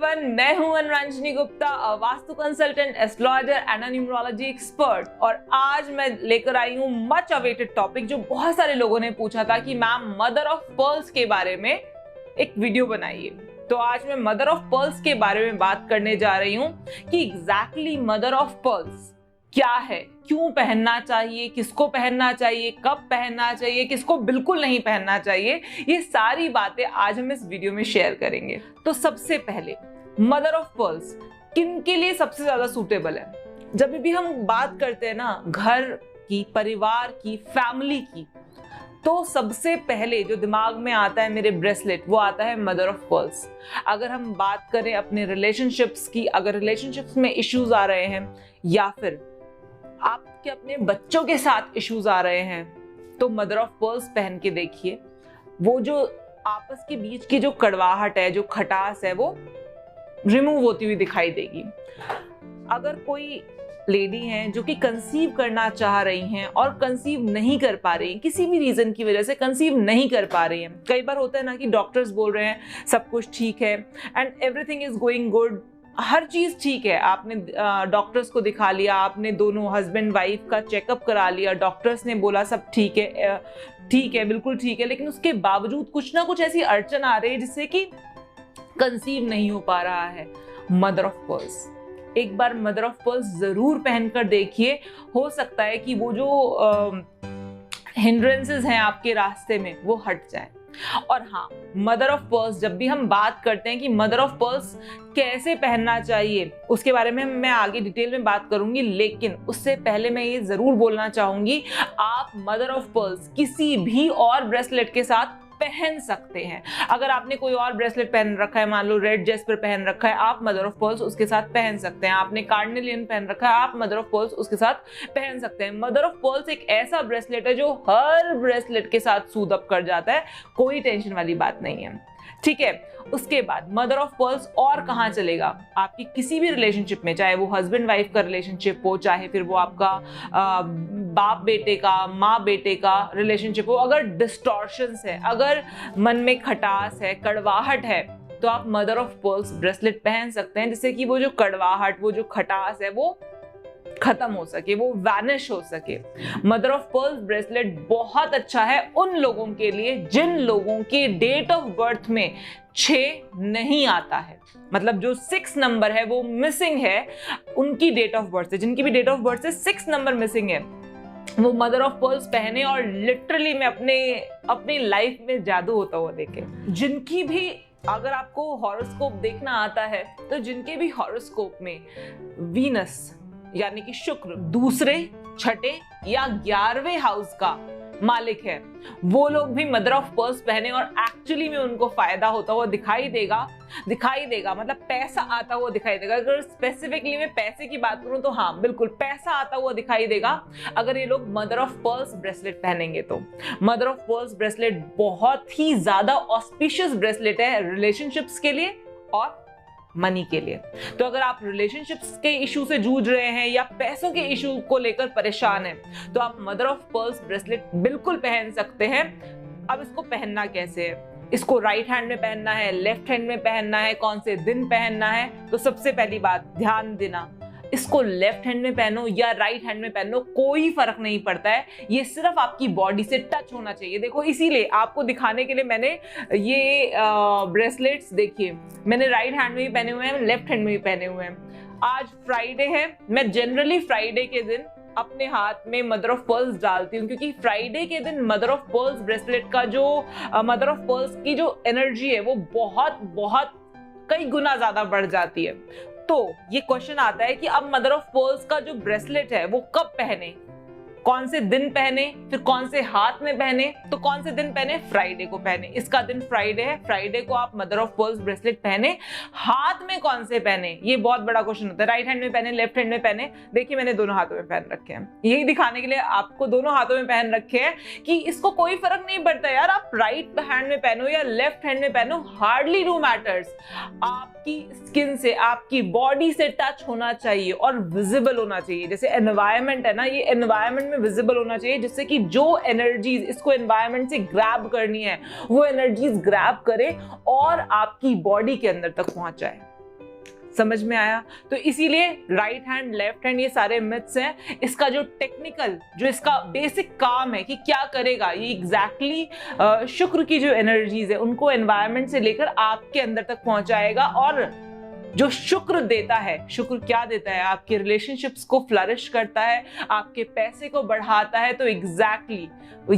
Everyone, मैं हूं Anuranjani Gupta, vastu consultant, astrologer and numerology expert. और आज मैं लेकर आई हूं मच अवेटेड टॉपिक जो बहुत सारे लोगों ने पूछा था कि मैम मदर ऑफ पर्ल्स के बारे में एक वीडियो बनाइए। तो आज मैं मदर ऑफ पर्ल्स के बारे में बात करने जा रही हूं कि एग्जैक्टली मदर ऑफ पर्ल्स क्या है, क्यों पहनना चाहिए, किसको पहनना चाहिए, कब पहनना चाहिए, किसको बिल्कुल नहीं पहनना चाहिए। ये सारी बातें आज हम इस वीडियो में शेयर करेंगे। तो सबसे पहले मदर ऑफ पर्ल्स किन के लिए सबसे ज्यादा सूटेबल है। जब भी हम बात करते हैं ना घर की, परिवार की, फैमिली की, तो सबसे पहले जो दिमाग में आता है मेरे ब्रेसलेट, वो आता है मदर ऑफ पर्ल्स। अगर हम बात करें अपने रिलेशनशिप्स की, अगर रिलेशनशिप्स में इश्यूज आ रहे हैं या फिर आपके अपने बच्चों के साथ इश्यूज आ रहे हैं, तो मदर ऑफ पर्ल्स पहन के देखिए। वो जो आपस के बीच की जो कड़वाहट है, जो खटास है, वो रिमूव होती हुई दिखाई देगी। अगर कोई लेडी हैं जो कि कंसीव करना चाह रही हैं और कंसीव नहीं कर पा रही हैं, किसी भी रीजन की वजह से कंसीव नहीं कर पा रही हैं, कई बार होता है ना कि डॉक्टर्स बोल रहे हैं सब कुछ ठीक है and everything is going good, हर चीज ठीक है, आपने डॉक्टर्स को दिखा लिया, आपने दोनों हस्बैंड वाइफ का चेकअप करा लिया, डॉक्टर्स ने बोला सब ठीक है, बिल्कुल ठीक है, लेकिन उसके बावजूद कुछ ना कुछ ऐसी अड़चन आ रही है जिससे कि कंसीव नहीं हो पा रहा है। मदर ऑफ पर्ल्स, एक बार मदर ऑफ पर्ल्स जरूर पहनकर देखिए। हो सकता है कि वो जो हिंड्रेंसेस हैं आपके रास्ते में वो हट जाए। और हाँ, मदर ऑफ पर्ल्स, जब भी हम बात करते हैं कि मदर ऑफ पर्ल्स कैसे पहनना चाहिए, उसके बारे में मैं आगे डिटेल में बात करूंगी, लेकिन उससे पहले मैं ये जरूर बोलना चाहूंगी, आप मदर ऑफ पर्ल्स किसी भी और ब्रेसलेट के साथ पहन सकते हैं। अगर आपने कोई और ब्रेसलेट पहन रखा है, मान लो रेड जेस्पर पहन रखा है, आप मदर ऑफ पर्ल्स उसके साथ पहन सकते हैं। आपने कार्डिनेलियन पहन रखा है, आप मदर ऑफ पर्ल्स उसके साथ पहन सकते हैं। मदर ऑफ पर्ल्स एक ऐसा ब्रेसलेट है जो हर ब्रेसलेट के साथ सूद अप कर जाता है, कोई टेंशन वाली बात नहीं है, ठीक है। उसके बाद मदर ऑफ पर्ल्स और कहां चलेगा, आपकी किसी भी रिलेशनशिप में, चाहे वो हस्बैंड वाइफ का रिलेशनशिप हो, चाहे फिर वो आपका बाप बेटे का, माँ बेटे का रिलेशनशिप हो। अगर डिस्टॉर्शंस है, अगर मन में खटास है, कड़वाहट है, तो आप मदर ऑफ पर्ल्स ब्रेसलेट पहन सकते हैं, जिससे कि वो जो कड़वाहट, वो जो खटास है, वो खत्म हो सके, वो वैनिश हो सके। मदर ऑफ पर्ल्स ब्रेसलेट बहुत अच्छा है उन लोगों के लिए जिन लोगों के डेट ऑफ बर्थ में 6 नहीं आता है, मतलब जो 6 नंबर है वो मिसिंग है उनकी डेट ऑफ बर्थ से। जिनकी भी डेट ऑफ बर्थ से 6 नंबर मिसिंग है, वो मदर ऑफ पर्ल्स पहने और लिटरली में अपनी लाइफ में जादू होता हुआ देखे। जिनकी भी, अगर आपको हॉरोस्कोप देखना आता है, तो जिनके भी हॉरोस्कोप में वीनस यानी कि शुक्र दूसरे, छठे या 11वें हाउस का मालिक है, वो लोग भी मदर ऑफ पर्ल्स पहने और एक्चुअली में उनको फायदा होता हुआ दिखाई देगा, मतलब पैसा आता हुआ दिखाई देगा। अगर स्पेसिफिकली मैं पैसे की बात करूं तो हाँ, बिल्कुल पैसा आता हुआ दिखाई देगा अगर ये लोग मदर ऑफ पर्ल्स ब्रेसलेट पहनेंगे। तो मदर ऑफ पर्ल्स ब्रेसलेट बहुत ही ज्यादा ऑस्पिशियस ब्रेसलेट है रिलेशनशिप्स के लिए और मनी के लिए। तो अगर आप रिलेशनशिप्स के इशू से जूझ रहे हैं या पैसों के इशू को लेकर परेशान हैं, तो आप मदर ऑफ पर्ल्स ब्रेसलेट बिल्कुल पहन सकते हैं। अब इसको पहनना कैसे है, इसको राइट हैंड में पहनना है, लेफ्ट हैंड में पहनना है, कौन से दिन पहनना है, तो सबसे पहली बात ध्यान देना, इसको लेफ्ट हैंड में पहनो या राइट हैंड में पहनो, कोई फर्क नहीं पड़ता है, ये सिर्फ आपकी बॉडी से टच होना चाहिए। देखो, इसीलिए आपको दिखाने के लिए मैंने ये ब्रेसलेट्स, देखिए मैंने राइट हैंड में भी पहने हुए हैं, लेफ्ट हैंड में भी पहने हुए हैं। आज फ्राइडे है, मैं जनरली फ्राइडे के दिन अपने हाथ में मदर ऑफ पर्ल्स डालती हूँ, क्योंकि फ्राइडे के दिन मदर ऑफ पर्ल्स ब्रेसलेट का जो मदर ऑफ पर्ल्स की जो एनर्जी है वो बहुत बहुत कई गुना ज्यादा बढ़ जाती है। तो ये क्वेश्चन आता है कि अब मदर ऑफ पर्ल्स का जो ब्रेसलेट है वो कब पहने, कौन से दिन पहने, फिर कौन से हाथ में पहने। तो कौन से दिन पहने, फ्राइडे को पहने, इसका दिन फ्राइडे है, फ्राइडे को आप मदर ऑफ पर्ल्स ब्रेसलेट पहने। हाथ में कौन से पहने, ये बहुत बड़ा क्वेश्चन होता है, राइट हैंड में पहने, लेफ्ट हैंड में पहने। देखिए मैंने दोनों हाथों में पहन रखे हैं, यही दिखाने के लिए आपको दोनों हाथों में पहन रखे हैं कि इसको कोई फर्क नहीं पड़ता यार, आप राइट हैंड में पहनो या लेफ्ट हैंड में पहनो, हार्डली डू मैटर्स। आपकी स्किन से, आपकी बॉडी से टच होना चाहिए और विजिबल होना चाहिए। जैसे एनवायरमेंट है ना, ये एनवायरमेंट में विजिबल होना चाहिए, जिससे कि जो एनर्जीज इसको एनवायरमेंट से ग्रैब करनी है वो एनर्जीज ग्रैब करे और आपकी बॉडी के अंदर तक पहुंच जाए। समझ में आया? तो इसीलिए राइट हैंड लेफ्ट हैंड ये सारे मिथ्स हैं। इसका जो टेक्निकल, जो इसका बेसिक काम है कि क्या करेगा, ये एग्जैक्टली शुक्र की जो एनर्जीज है उनको एनवायरनमेंट से लेकर आपके अंदर तक पहुंचाएगा। और जो शुक्र देता है, शुक्र क्या देता है? आपके रिलेशनशिप्स को फ्लरिश करता है, आपके पैसे को बढ़ाता है। तो एग्जैक्टली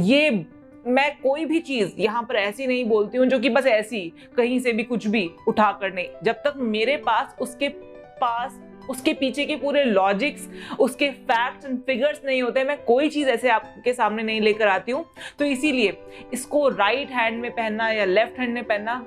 ये मैं कोई भी चीज यहाँ पर ऐसी नहीं बोलती हूँ जो कि बस ऐसी कहीं से भी कुछ भी उठा कर नहीं। जब तक मेरे पास उसके पीछे के पूरे लॉजिक्स, उसके फैक्ट्स एंड फिगर्स नहीं होते, मैं कोई चीज ऐसे आपके सामने नहीं लेकर आती हूँ। तो इसीलिए इसको राइट हैंड में पहनना या लेफ्ट हैंड में पहनना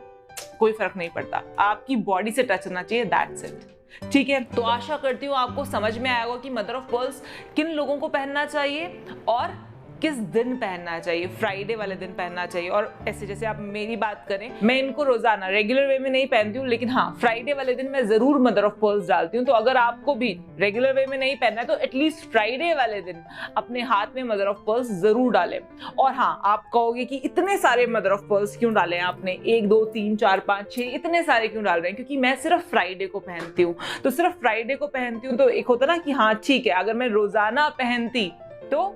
कोई फर्क नहीं पड़ता, आपकी बॉडी से टच होना चाहिए, दैट्स इट। ठीक है, तो आशा करती हूँ आपको समझ में आएगा कि मदर ऑफ पर्ल्स किन लोगों को पहनना चाहिए और किस दिन पहनना चाहिए। फ्राइडे वाले दिन पहनना चाहिए। और ऐसे जैसे आप मेरी बात करें, मैं इनको रोजाना रेगुलर वे में नहीं पहनती हूँ, लेकिन हाँ फ्राइडे वाले दिन मैं जरूर मदर ऑफ पर्ल्स डालती हूँ। तो अगर आपको भी रेगुलर वे में नहीं पहनना है तो एटलीस्ट फ्राइडे वाले दिन अपने हाथ में मदर ऑफ पर्ल्स जरूर डालें। और हाँ, आप कहोगे कि इतने सारे मदर ऑफ पर्ल्स क्यों डाले आपने, 1 2 3 4 5 6 इतने सारे क्यों डाल रहे हैं? क्योंकि मैं सिर्फ फ्राइडे को पहनती हूँ। तो सिर्फ फ्राइडे को पहनती हूँ तो एक होता ना कि हाँ ठीक है, अगर मैं रोजाना पहनती तो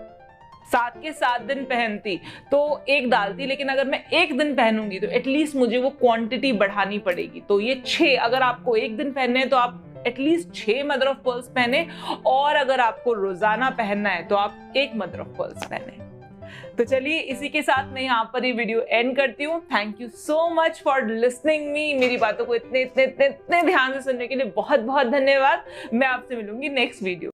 7 के 7 दिन पहनती तो एक डालती, लेकिन अगर मैं एक दिन पहनूंगी तो एटलीस्ट मुझे वो क्वांटिटी बढ़ानी पड़ेगी। तो ये 6, अगर आपको एक दिन पहनने हैं तो आप एटलीस्ट 6 मदर ऑफ पर्ल्स पहने, और अगर आपको रोजाना पहनना है तो आप 1 मदर ऑफ पर्ल्स पहने। तो चलिए इसी के साथ मैं यहाँ पर ये वीडियो एंड करती हूँ। Thank you so much for listening me. मेरी बातों को इतने ध्यान से सुनने के लिए बहुत बहुत धन्यवाद। मैं आपसे मिलूंगी नेक्स्ट वीडियो।